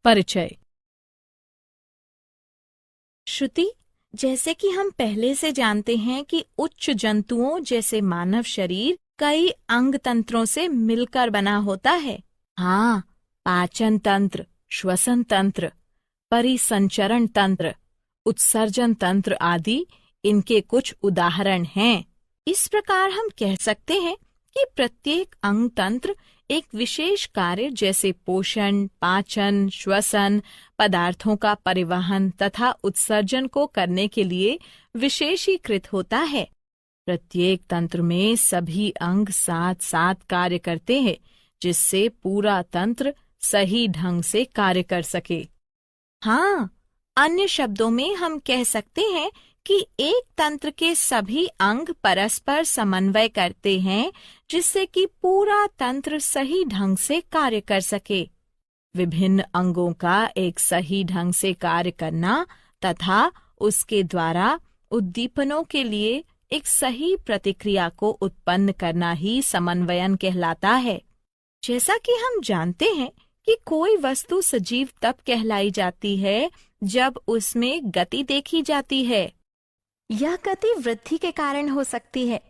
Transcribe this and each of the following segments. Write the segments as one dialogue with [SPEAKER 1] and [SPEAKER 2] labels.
[SPEAKER 1] परिचय।
[SPEAKER 2] श्रुति, जैसे कि हम पहले से जानते हैं कि उच्च जंतुओं जैसे मानव शरीर कई अंग तंत्रों से मिलकर बना होता है। हाँ, पाचन तंत्र, श्वसन तंत्र, परिसंचरण तंत्र, उत्सर्जन तंत्र आदि इनके कुछ उदाहरण हैं। इस प्रकार हम कह सकते हैं कि प्रत्येक अंग तंत्र एक विशेष कार्य जैसे पोषण, पाचन, श्वसन, पदार्थों का परिवहन तथा उत्सर्जन को करने के लिए विशेषीकृत होता है। प्रत्येक तंत्र में सभी अंग साथ साथ कार्य करते हैं, जिससे पूरा तंत्र सही ढंग से कार्य कर सके। हाँ, अन्य शब्दों में हम कह सकते हैं कि एक तंत्र के सभी अंग परस्पर समन्वय करते हैं, जिससे कि पूरा तंत्र सही ढंग से कार्य कर सके। विभिन्न अंगों का एक सही ढंग से कार्य करना तथा उसके द्वारा उद्दीपनों के लिए एक सही प्रतिक्रिया को उत्पन्न करना ही समन्वयन कहलाता है। जैसा कि हम जानते हैं कि कोई वस्तु सजीव तब कहलाई जाती है जब उसमें गति देखी जाती है। यह गति वृद्धि के कारण हो सकती है,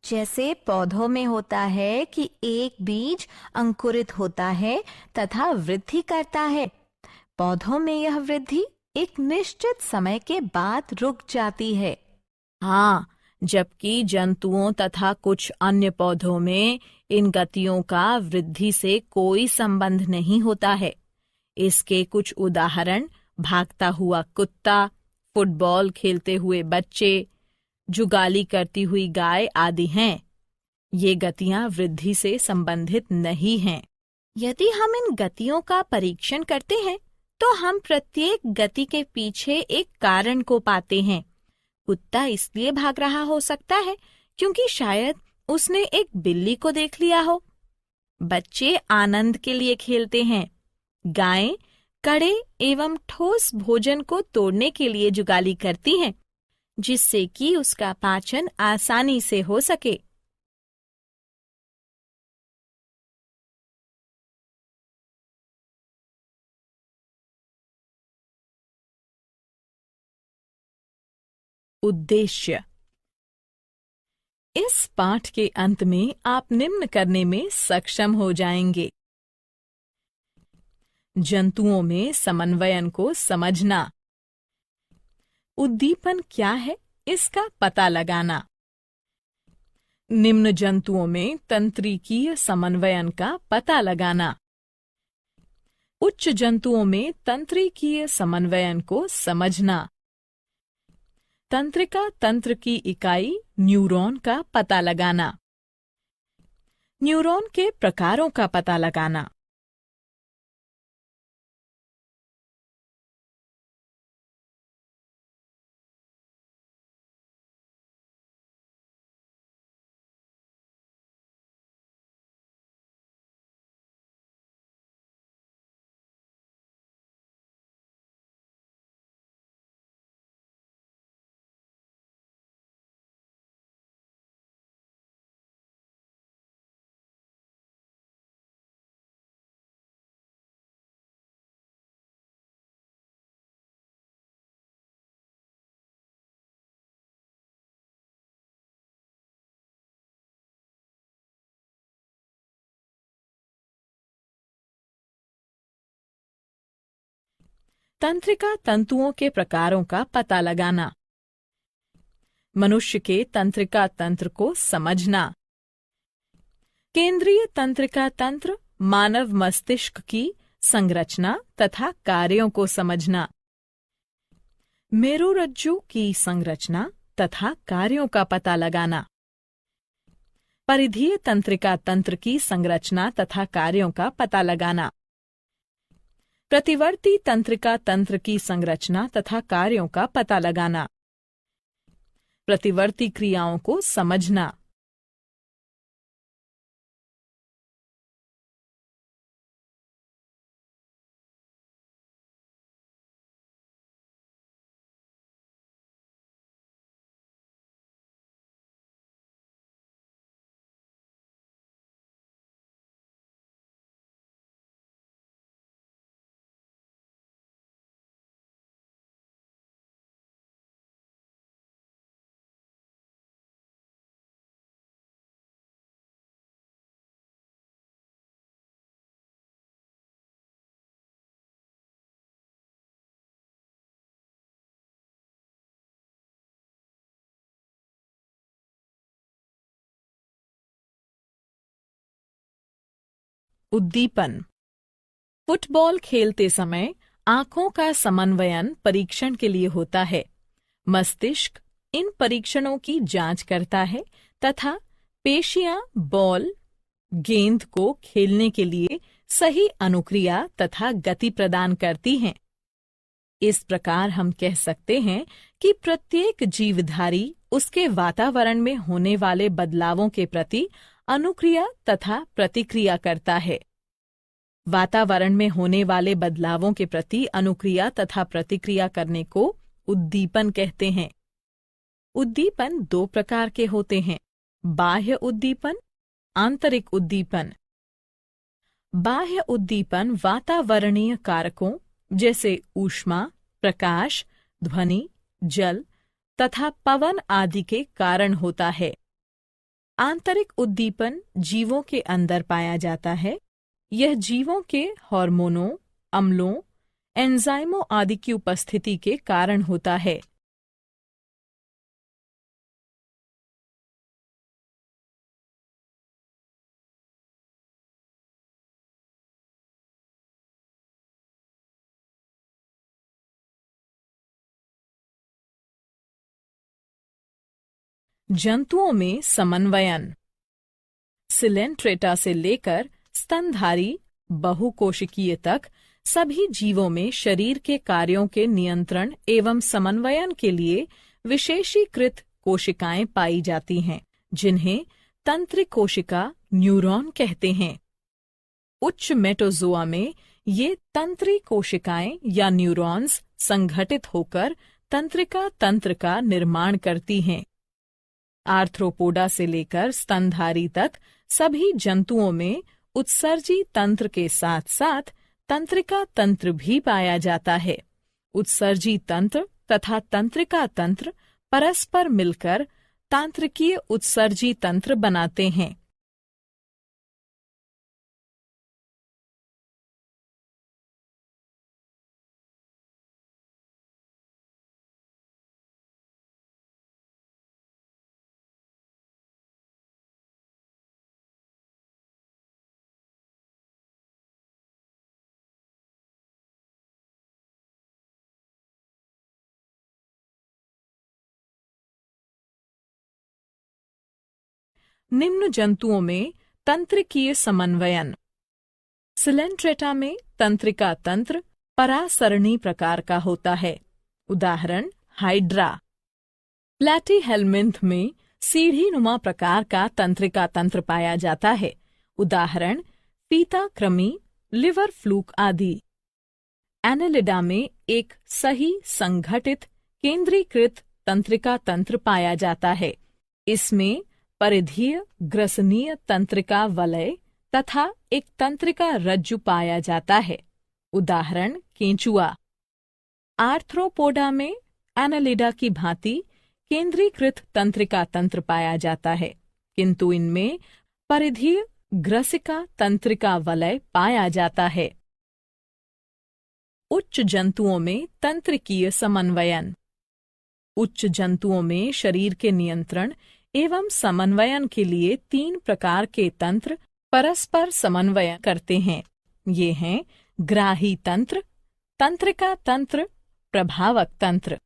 [SPEAKER 2] जैसे पौधों में होता है कि एक बीज अंकुरित होता है तथा वृद्धि करता है। पौधों में यह वृद्धि एक निश्चित समय के बाद रुक जाती है। हाँ, जबकि जंतुओं तथा कुछ अन्य पौधों में इन गतियों का वृद्धि से कोई संबंध नहीं होता है। इसके कुछ उदाहरण भागता हुआ कुत्ता, फुटबॉल खेलते हुए बच्चे, जुगाली करती हुई गाय आदि हैं। ये गतियां वृद्धि से संबंधित नहीं हैं। यदि हम इन गतियों का परीक्षण करते हैं, तो हम प्रत्येक गति के पीछे एक कारण को पाते हैं। कुत्ता इसलिए भाग रहा हो सकता है क्योंकि शायद उसने एक बिल्ली को देख लिया हो। बच्चे आनंद के लिए खेलते हैं। गायें कड़े एवं ठोस भोजन को तोड़ने के लिए जुगाली करती हैं, जिससे कि उसका पाचन आसानी से हो सके। उद्देश्य। इस पाठ के अंत में आप निम्न करने में सक्षम हो जाएंगे। जंतुओं में समन्वयन को समझना। उद्दीपन क्या है, इसका पता लगाना। निम्न जंतुओं में तंत्रिकीय समन्वयन का पता लगाना। उच्च जंतुओं में तंत्रिकीय समन्वयन को समझना। तंत्रिका तंत्र की इकाई न्यूरॉन का पता लगाना। न्यूरॉन के प्रकारों का पता लगाना। तंत्रिका तंतुओं के प्रकारों का पता लगाना। मनुष्य के तंत्रिका तंत्र को समझना। केंद्रीय तंत्रिका तंत्र मानव मस्तिष्क की संरचना तथा कार्यों को समझना। मेरुरज्जु की संरचना तथा कार्यों का पता लगाना। परिधीय तंत्रिका तंत्र की संरचना तथा कार्यों का पता लगाना। प्रतिवर्ती तंत्रिका तंत्र की संरचना तथा कार्यों का पता लगाना। प्रतिवर्ती क्रियाओं को समझना। उद्दीपन। फुटबॉल खेलते समय आंखों का समन्वयन परीक्षण के लिए होता है। मस्तिष्क इन परीक्षणों की जांच करता है तथा पेशियां बॉल गेंद को खेलने के लिए सही अनुक्रिया तथा गति प्रदान करती हैं। इस प्रकार हम कह सकते हैं कि प्रत्येक जीवधारी उसके वातावरण में होने वाले बदलावों के प्रति अनुक्रिया तथा प्रतिक्रिया करता है। वातावरण में होने वाले बदलावों के प्रति अनुक्रिया तथा प्रतिक्रिया करने को उद्दीपन कहते हैं। उद्दीपन दो प्रकार के होते हैं, बाह्य उद्दीपन, आंतरिक उद्दीपन। बाह्य उद्दीपन वातावरणीय कारकों जैसे ऊष्मा, प्रकाश, ध्वनि, जल तथा पवन आदि के कारण होता है। आंतरिक उद्दीपन जीवों के अंदर पाया जाता है। यह जीवों के हार्मोनों, अम्लों, एंजाइमों आदि की उपस्थिति के कारण होता है। जंतुओं में समन्वयन। सिलेंट्रेटा से लेकर स्तनधारी बहुकोशिकीय तक सभी जीवों में शरीर के कार्यों के नियंत्रण एवं समन्वयन के लिए विशेषीकृत कोशिकाएं पाई जाती हैं, जिन्हें तंत्रिक कोशिका न्यूरॉन कहते हैं। उच्च मेटोजोआ में ये तंत्री कोशिकाएं या न्यूरॉन्स संगठित होकर तंत्रिका तंत्र का निर्माण करती हैं। आर्थ्रोपोडा से लेकर स्तनधारी तक सभी जंतुओं में उत्सर्जी तंत्र के साथ साथ तंत्रिका तंत्र भी पाया जाता है। उत्सर्जी तंत्र तथा तंत्रिका तंत्र परस्पर मिलकर तांत्रिकीय उत्सर्जी तंत्र बनाते हैं। निम्न जंतुओं में तंत्रिकीय समन्वयन। सिलेंट्रेटा में तंत्रिका तंत्र परासरणी प्रकार का होता है। उदाहरण हाइड्रा। प्लैटीहेल्मिंथ में सीढ़ीनुमा प्रकार का तंत्रिका तंत्र पाया जाता है। उदाहरण फीता कृमि, लिवर फ्लूक आदि। एनेलिडा में एक सही संगठित केंद्रीकृत तंत्रिका तंत्र पाया जाता है। इसमें परिधीय ग्रसनीय तंत्रिका वलय तथा एक तंत्रिका रज्जु पाया जाता है। उदाहरण केंचुआ। आर्थ्रोपोडा में एनालिडा की भांति केंद्रीकृत तंत्रिका तंत्र पाया जाता है, किंतु इनमें परिधीय ग्रसिका तंत्रिका वलय पाया जाता है। उच्च जंतुओं में तंत्रिकीय समन्वयन। उच्च जंतुओं में शरीर के नियंत्रण एवं समन्वयन के लिए 3 प्रकार के तंत्र परस्पर समन्वय करते हैं। ये हैं ग्राही तंत्र, तंत्रिका तंत्र, प्रभावक तंत्र।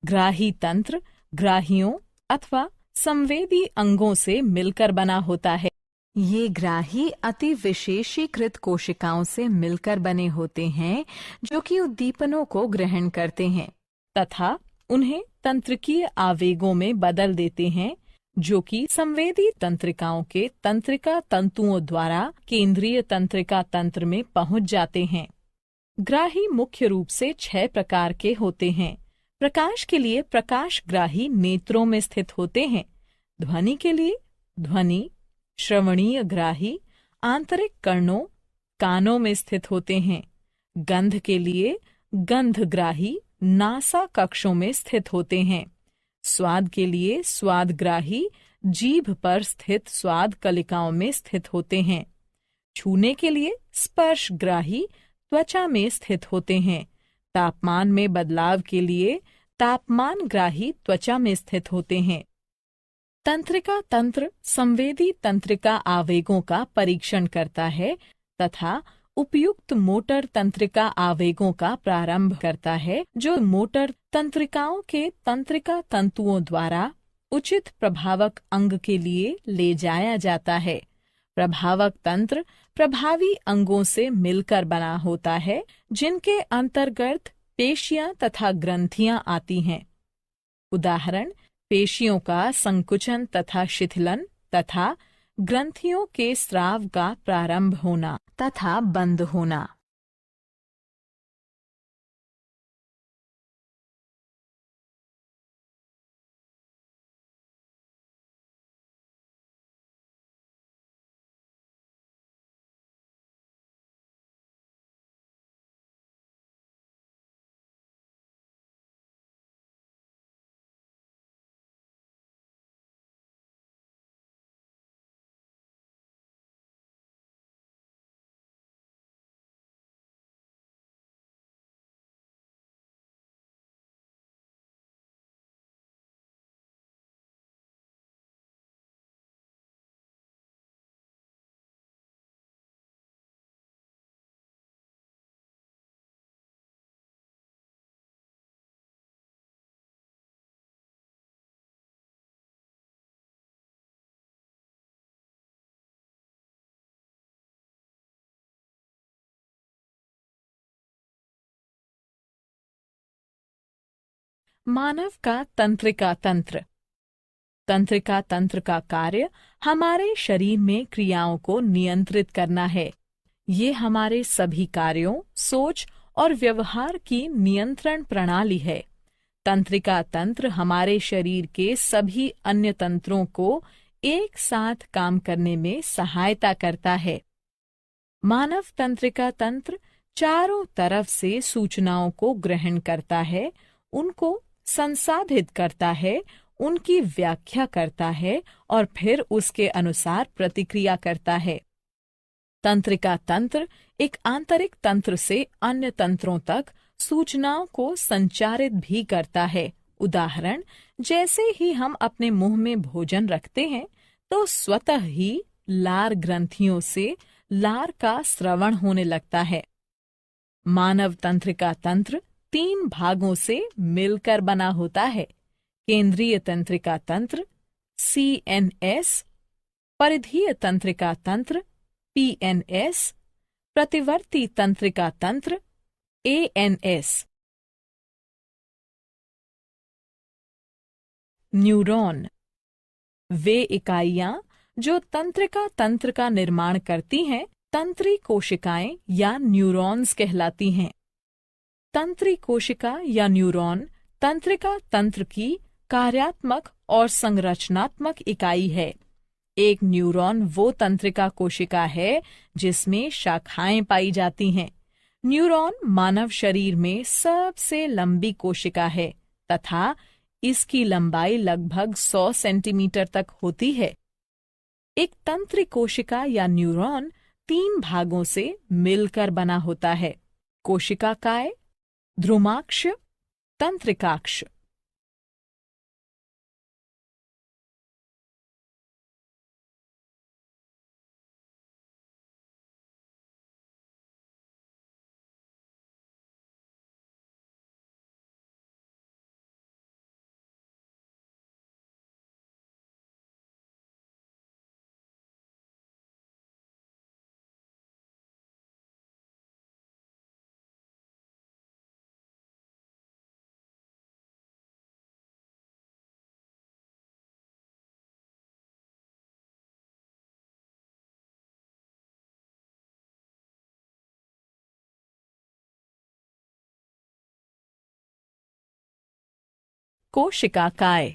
[SPEAKER 2] ग्राही तंत्र ग्राहियों अथवा संवेदी अंगों से मिलकर बना होता है। ये ग्राही अति विशेषीकृत कोशिकाओं से मिलकर बने होते हैं, जो कि उद्दीपनों को ग्रहण करते हैं तथा उन्हें तंत्रिकीय आवेगों में बदल देते हैं, जो कि संवेदी तंत्रिकाओं के तंत्रिका तंतुओं द्वारा केंद्रीय तंत्रिका तंत्र में पहुंच जाते हैं। ग्राही मुख्य रूप से 6 प्रकार के होते हैं। प्रकाश के लिए प्रकाशग्राही नेत्रों में स्थित होते हैं। ध्वनि के लिए ध्वनि, श्रवणीय ग्राही आंतरिक कर्णों कानों में स्थित होते हैं। गंध के लिए गंधग्राही नासा कक्षों में स्थित होते हैं। स्वाद के लिए स्वादग्राही जीभ पर स्थित स्वाद कलिकाओं में स्थित होते हैं। छूने के लिए स्पर्शग्राही त्वचा में स्थित होते हैं। तापमान में बदलाव के लिए तापमानग्राही त्वचा में स्थित होते हैं। तंत्रिका तंत्र संवेदी तंत्रिका आवेगों का परीक्षण करता है तथा उपयुक्त मोटर तंत्रिका आवेगों का प्रारंभ करता है, जो मोटर तंत्रिकाओं के तंत्रिका तंतुओं द्वारा उचित प्रभावक अंग के लिए ले जाया जाता है। प्रभावक तंत्र प्रभावी अंगों से मिलकर बना होता है, जिनके अंतर्गत पेशियां तथा ग्रंथियां आती हैं। उदाहरण, पेशियों का संकुचन तथा शिथिलन तथा ग्रंथियों के स्राव का प्रारंभ होना तथा बंद होना। मानव का तंत्रिका तंत्र। तंत्रिका तंत्र का कार्य हमारे शरीर में क्रियाओं को नियंत्रित करना है। ये हमारे सभी कार्यों, सोच और व्यवहार की नियंत्रण प्रणाली है। तंत्रिका तंत्र हमारे शरीर के सभी अन्य तंत्रों को एक साथ काम करने में सहायता करता है। मानव तंत्रिका तंत्र चारों तरफ से सूचनाओं को ग्रहण करता है, उनको संसाधित करता है, उनकी व्याख्या करता है और फिर उसके अनुसार प्रतिक्रिया करता है। तंत्रिका तंत्र एक आंतरिक तंत्र से अन्य तंत्रों तक सूचनाओं को संचारित भी करता है। उदाहरण, जैसे ही हम अपने मुंह में भोजन रखते हैं तो स्वतः ही लार ग्रंथियों से लार का स्रवण होने लगता है। मानव तंत्रिका तंत्र 3 भागों से मिलकर बना होता है। केंद्रीय तंत्रिका तंत्र CNS, परिधीय तंत्रिका तंत्र PNS, प्रतिवर्ती तंत्रिका तंत्र ANS। न्यूरॉन वे इकाइयां जो तंत्रिका तंत्र का निर्माण करती हैं, तंत्री कोशिकाएं या न्यूरॉन्स कहलाती हैं। तंत्री कोशिका या न्यूरॉन तंत्रिका तंत्र की कार्यात्मक और संरचनात्मक इकाई है। एक न्यूरॉन वो तंत्रिका कोशिका है जिसमें शाखाएं पाई जाती हैं। न्यूरॉन मानव शरीर में सबसे लंबी कोशिका है तथा इसकी लंबाई लगभग 100 सेंटीमीटर तक होती है। एक तंत्री कोशिका या न्यूरॉन 3 भागों से मिलकर बना होता है। कोशिकाकाय, ध्रुमाक्ष, तंत्रिकाक्ष। कोशिकाकाय।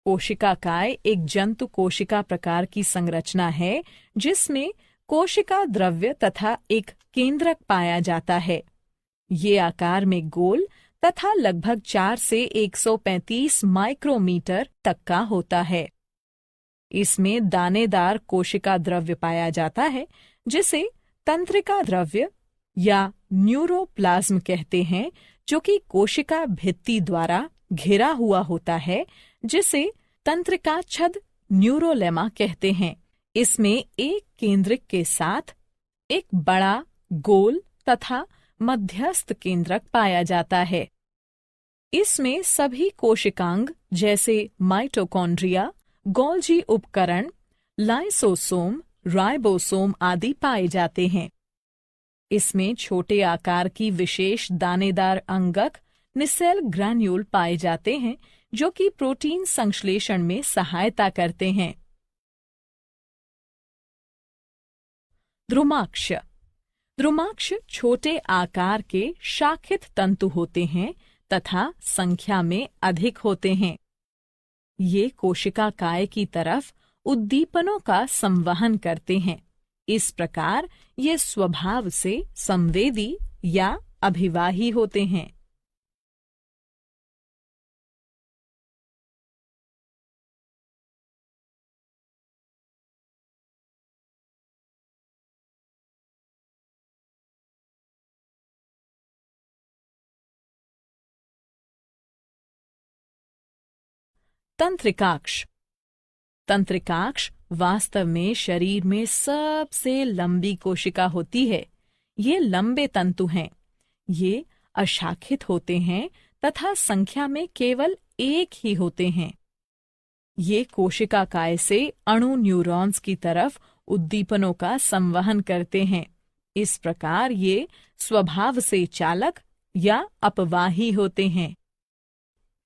[SPEAKER 2] कोशिकाकाय एक जंतु कोशिका प्रकार की संरचना है जिसमें कोशिका द्रव्य तथा एक केंद्रक पाया जाता है। ये आकार में गोल तथा लगभग 4 से 135 माइक्रोमीटर तक का होता है। इसमें दानेदार कोशिका द्रव्य पाया जाता है जिसे तंत्रिका द्रव्य या न्यूरोप्लाज्म कहते हैं, जो कि कोशिका भित्ति द्वारा घिरा हुआ होता है, जिसे तंत्रिका छद न्यूरोलेमा कहते हैं। इसमें एक केंद्रक के साथ एक बड़ा गोल तथा मध्यस्थ केंद्रक पाया जाता है। इसमें सभी कोशिकांग जैसे माइटोकॉन्ड्रिया, गोल्जी उपकरण, लाइसोसोम, राइबोसोम आदि पाए जाते हैं। इसमें छोटे आकार की विशेष दानेदार अंगक निसेल ग्रैन्यूल पाए जाते हैं जो कि प्रोटीन संश्लेषण में सहायता करते हैं। द्रुमाक्ष। द्रुमाक्ष छोटे आकार के शाखित तंतु होते हैं तथा संख्या में अधिक होते हैं। ये कोशिका काय की तरफ उद्दीपनों का संवहन करते हैं। इस प्रकार ये स्वभाव से संवेदी या अभिवाही होते हैं। तंत्रिकाक्ष। तंत्रिकाक्ष वास्तव में शरीर में सबसे लंबी कोशिका होती है। ये लंबे तंतु हैं। ये अशाखित होते हैं तथा संख्या में केवल एक ही होते हैं। ये कोशिका काय से अणु न्यूरॉन्स की तरफ उद्दीपनों का संवहन करते हैं। इस प्रकार ये स्वभाव से चालक या अपवाही होते हैं।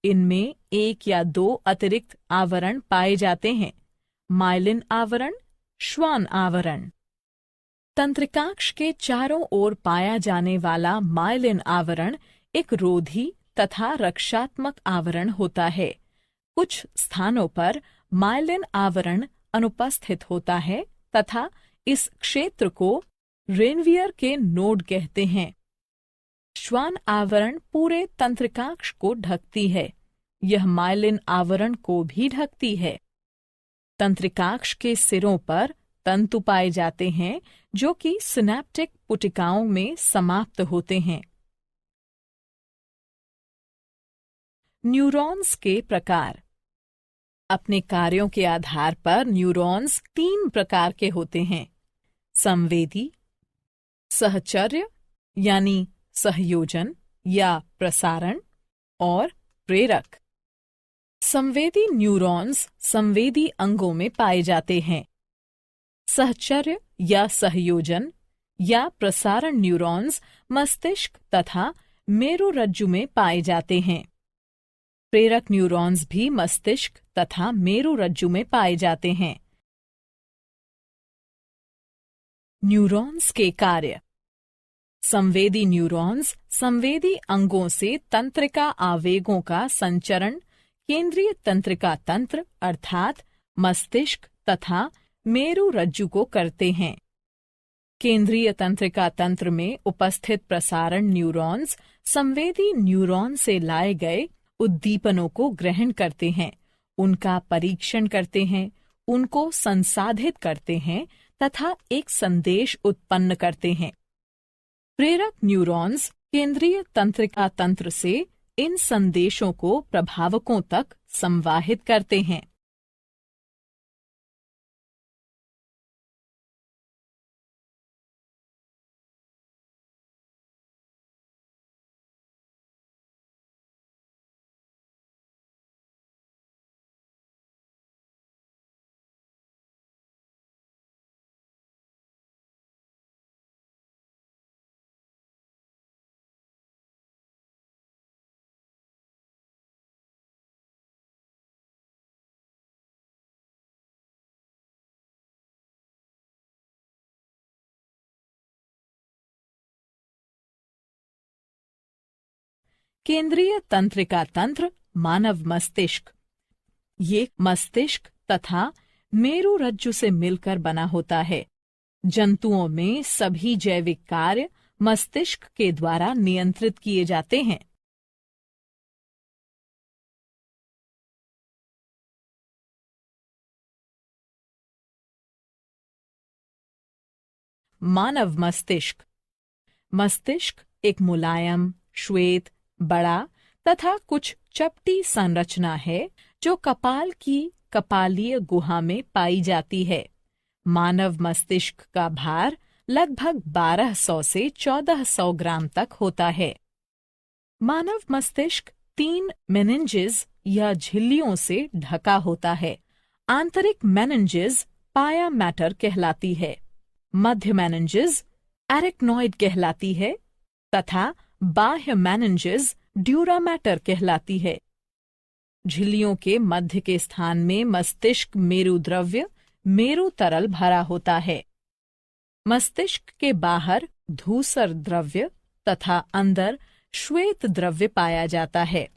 [SPEAKER 2] इनमें एक या दो अतिरिक्त आवरण पाए जाते हैं, माइलिन आवरण, श्वान आवरण। तंत्रिकाक्ष के चारों ओर पाया जाने वाला माइलिन आवरण एक रोधी तथा रक्षात्मक आवरण होता है। कुछ स्थानों पर माइलिन आवरण अनुपस्थित होता है तथा इस क्षेत्र को रेनवियर के नोड कहते हैं। श्वान आवरण पूरे तंत्रिकाक्ष को ढकती है। यह माइलिन आवरण को भी ढकती है। तंत्रिकाक्ष के सिरों पर तंतु पाए जाते हैं जो कि सिनेप्टिक पुटिकाओं में समाप्त होते हैं। न्यूरॉन्स के प्रकार। अपने कार्यों के आधार पर न्यूरॉन्स 3 प्रकार के होते हैं: संवेदी, सहचर्य यानी सहयोजन या प्रसारण, और प्रेरक। संवेदी न्यूरॉन्स संवेदी अंगों में पाए जाते हैं। सहचर्य या सहयोजन या प्रसारण न्यूरॉन्स मस्तिष्क तथा मेरुरज्जु में पाए जाते हैं। प्रेरक न्यूरॉन्स भी मस्तिष्क तथा मेरुरज्जु में पाए जाते हैं। न्यूरॉन्स के कार्य। संवेदी न्यूरॉन्स संवेदी अंगों से तंत्रिका आवेगों का संचरण केंद्रीय तंत्रिका तंत्र अर्थात मस्तिष्क तथा मेरुरज्जु को करते हैं। केंद्रीय तंत्रिका तंत्र में उपस्थित प्रसारण न्यूरॉन्स संवेदी न्यूरॉन से लाए गए उद्दीपनों को ग्रहण करते हैं, उनका परीक्षण करते हैं, उनको संसाधित करते हैं तथा एक संदेश उत्पन्न करते हैं। प्रेरक न्यूरॉन्स केंद्रीय तंत्रिका तंत्र से इन संदेशों को प्रभावकों तक संवाहित करते हैं। केंद्रीय तंत्रिका तंत्र मानव मस्तिष्क। ये मस्तिष्क तथा मेरुरज्जु से मिलकर बना होता है। जंतुओं में सभी जैविक कार्य मस्तिष्क के द्वारा नियंत्रित किए जाते हैं। मानव मस्तिष्क। मस्तिष्क एक मुलायम, श्वेत, बड़ा तथा कुछ चपटी संरचना है जो कपाल की कपालीय गुहा में पाई जाती है। मानव मस्तिष्क का भार लगभग 1200 से 1400 ग्राम तक होता है। मानव मस्तिष्क 3 मेनिन्जेस या झिल्लियों से ढका होता है। आंतरिक मेनिन्जेस पाया मैटर कहलाती है, मध्य मेनिन्जेस एरिक्नॉइड कहलाती है तथा बाह्य मेनिन्जेस ड्यूरा मैटर कहलाती है। झिल्लियों के मध्य के स्थान में मस्तिष्क मेरु द्रव्य मेरु तरल भरा होता है। मस्तिष्क के बाहर धूसर द्रव्य तथा अंदर श्वेत द्रव्य पाया जाता है।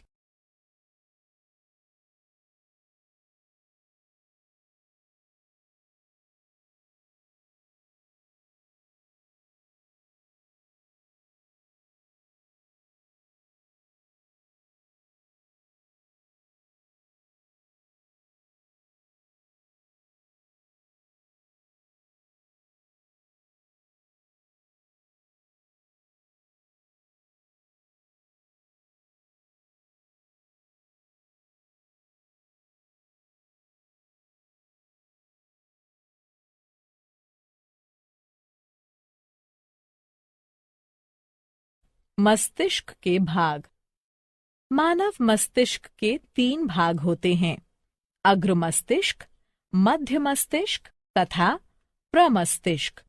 [SPEAKER 2] मस्तिष्क के भाग। मानव मस्तिष्क के 3 भाग होते हैं, अग्र मस्तिष्क, मध्य मस्तिष्क तथा प्रमस्तिष्क।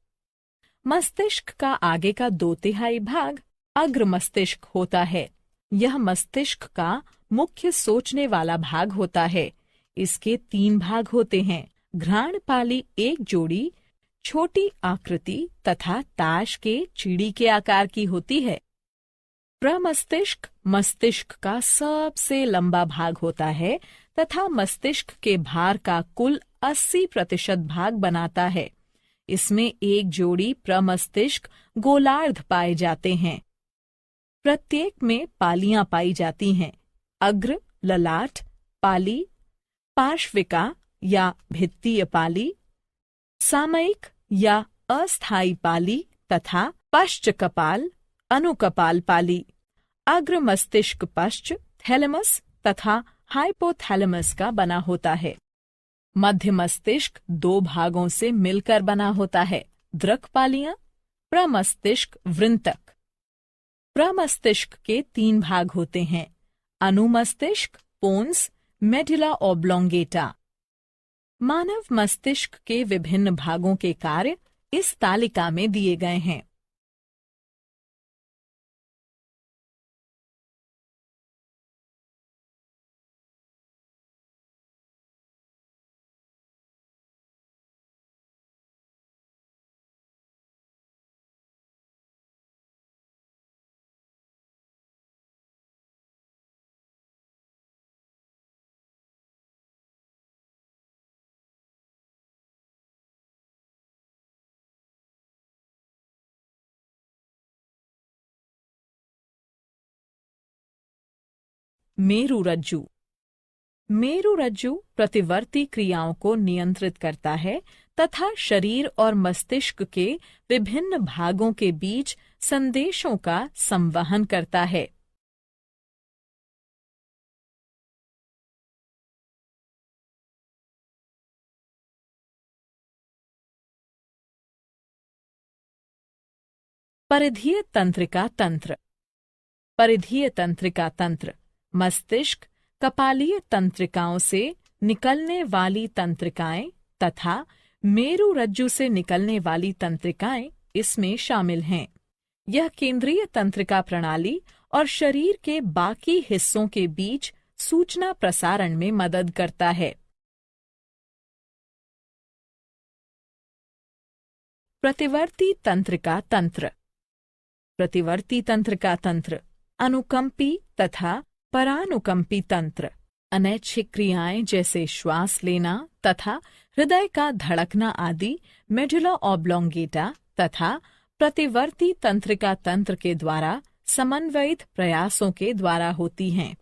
[SPEAKER 2] मस्तिष्क का आगे का 2/3 भाग अग्र मस्तिष्क होता है। यह मस्तिष्क का मुख्य सोचने वाला भाग होता है। इसके 3 भाग होते हैं, घ्राणपाली एक जोड़ी छोटी आकृति तथा ताश के चिड़ी के आकार की होती है। प्रमस्तिष्क मस्तिष्क का सबसे लंबा भाग होता है तथा मस्तिष्क के भार का कुल 80% भाग बनाता है। इसमें एक जोड़ी प्रमस्तिष्क गोलार्ध पाए जाते हैं। प्रत्येक में पालियां पाई जाती हैं, अग्र, ललाट, पाली, पार्श्विका या भित्तीय पाली, सामयिक या अस्थायी पाली तथा पश्च कपाल, अनुकपाल पाली। अग्र मस्तिष्क पश्च, थैलेमस तथा हाइपोथैलेमस का बना होता है। मध्य मस्तिष्क 2 भागों से मिलकर बना होता है, दृक् पालियां, प्रमस्तिष्क वृंतक। प्रमस्तिष्क के 3 भाग होते हैं, अनुमस्तिष्क, पोन्स, मेडुला ऑब्लोंगेटा। मानव मस्तिष्क के विभिन्न भागों के कार्य इस तालिका में दिए गए हैं। मेरुरज्जु। मेरुरज्जु प्रतिवर्ती क्रियाओं को नियंत्रित करता है तथा शरीर और मस्तिष्क के विभिन्न भागों के बीच संदेशों का संवहन करता है। परिधीय तंत्रिका तंत्र। परिधीय तंत्रिका तंत्र मस्तिष्क, कपालीय तंत्रिकाओं से निकलने वाली तंत्रिकाएं तथा मेरुरज्जु से निकलने वाली तंत्रिकाएं इसमें शामिल हैं। यह केंद्रीय तंत्रिका प्रणाली और शरीर के बाकी हिस्सों के बीच सूचना प्रसारण में मदद करता है। प्रतिवर्ती तंत्रिका तंत्र। प्रतिवर्ती तंत्रिका तंत्र अनुकंपी तथा परानुकंपी तंत्र अनैच्छिक क्रियाएं जैसे श्वास लेना तथा हृदय का धड़कना आदि मेडुला ऑब्लोंगेटा तथा प्रतिवर्ती तंत्रिका तंत्र के द्वारा समन्वयित प्रयासों के द्वारा होती हैं।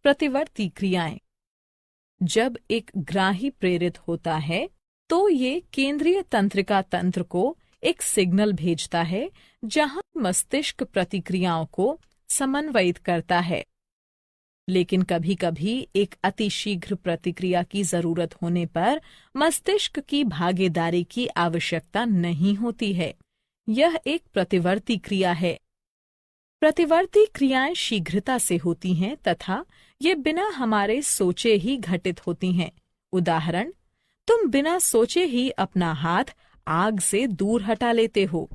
[SPEAKER 2] प्रतिवर्ती क्रियाएं। जब एक ग्राही प्रेरित होता है तो ये केंद्रीय तंत्रिका तंत्र को एक सिग्नल भेजता है, जहां मस्तिष्क प्रतिक्रियाओं को समन्वयित करता है। लेकिन कभी कभी एक अतिशीघ्र प्रतिक्रिया की जरूरत होने पर मस्तिष्क की भागीदारी की आवश्यकता नहीं होती है। यह एक प्रतिवर्ती क्रिया है। प्रतिवर्ती क्रियाएं शीघ्रता से होती हैं तथा ये बिना हमारे सोचे ही घटित होती हैं। उदाहरण, तुम बिना सोचे ही अपना हाथ आग से दूर हटा लेते हो।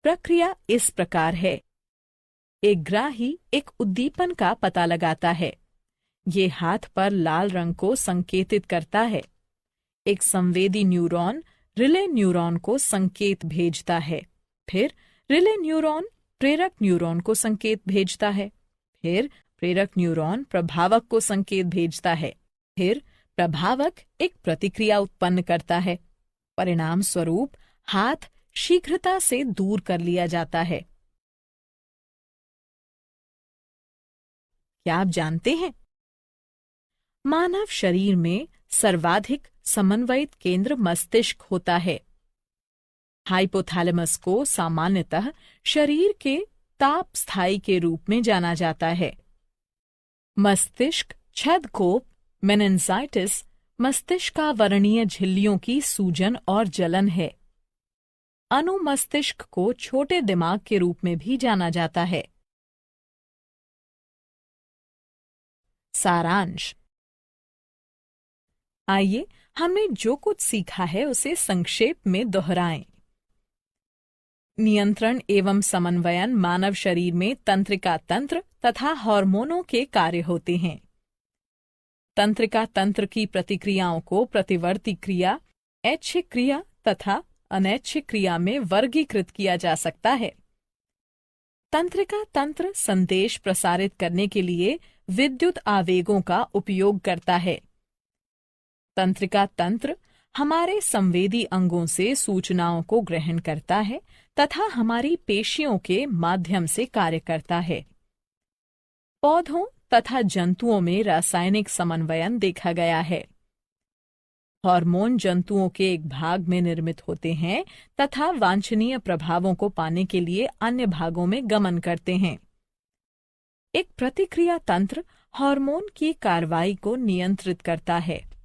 [SPEAKER 2] प्रक्रिया इस प्रकार है। एक ग्राही एक उद्दीपन का पता लगाता है। ये हाथ पर लाल रंग को संकेतित करता है। एक संवेदी न्यूरॉन रिले न्यूरॉन को संकेत भेजता है। फिर रिले न्यूरॉन प्रेरक न्यूरॉन को संकेत भेजता है। फिर प्रेरक न्यूरॉन प्रभावक को संकेत भेजता है। फिर प्रभावक एक प्रतिक्रिया उत्पन्न करता है। परिणाम स्वरूप हाथ शीघ्रता से दूर कर लिया जाता है। क्या आप जानते हैं, मानव शरीर में सर्वाधिक समन्वयित केंद्र मस्तिष्क होता है। हाइपोथैलेमस को सामान्यतः शरीर के ताप स्थायी के रूप में जाना जाता है। मस्तिष्क छेदकोप मेनिंजाइटिस मस्तिष्कावरणीय झिल्लियों की सूजन और जलन है। अनुमस्तिष्क को छोटे दिमाग के रूप में भी जाना जाता है। सारांश। आइए हमने जो कुछ सीखा है उसे संक्षेप में दोहराएं। नियंत्रण एवं समन्वयन मानव शरीर में तंत्रिका तंत्र तथा हार्मोनों के कार्य होते हैं। तंत्रिका तंत्र की प्रतिक्रियाओं को प्रतिवर्ती क्रिया, ऐच्छिक क्रिया तथा अनैच्छिक क्रिया में वर्गीकृत किया जा सकता है। तंत्रिका तंत्र संदेश प्रसारित करने के लिए विद्युत आवेगों का उपयोग करता है। तंत्रिका तंत्र हमारे संवेदी अंगों से सूचनाओं को ग्रहण करता है तथा हमारी पेशियों के माध्यम से कार्य करता है। पौधों तथा जंतुओं में रासायनिक समन्वयन देखा गया है। हार्मोन जंतुओं के एक भाग में निर्मित होते हैं तथा वांछनीय प्रभावों को पाने के लिए अन्य भागों में गमन करते हैं। एक प्रतिक्रिया तंत्र हार्मोन की कार्रवाई को नियंत्रित करता है।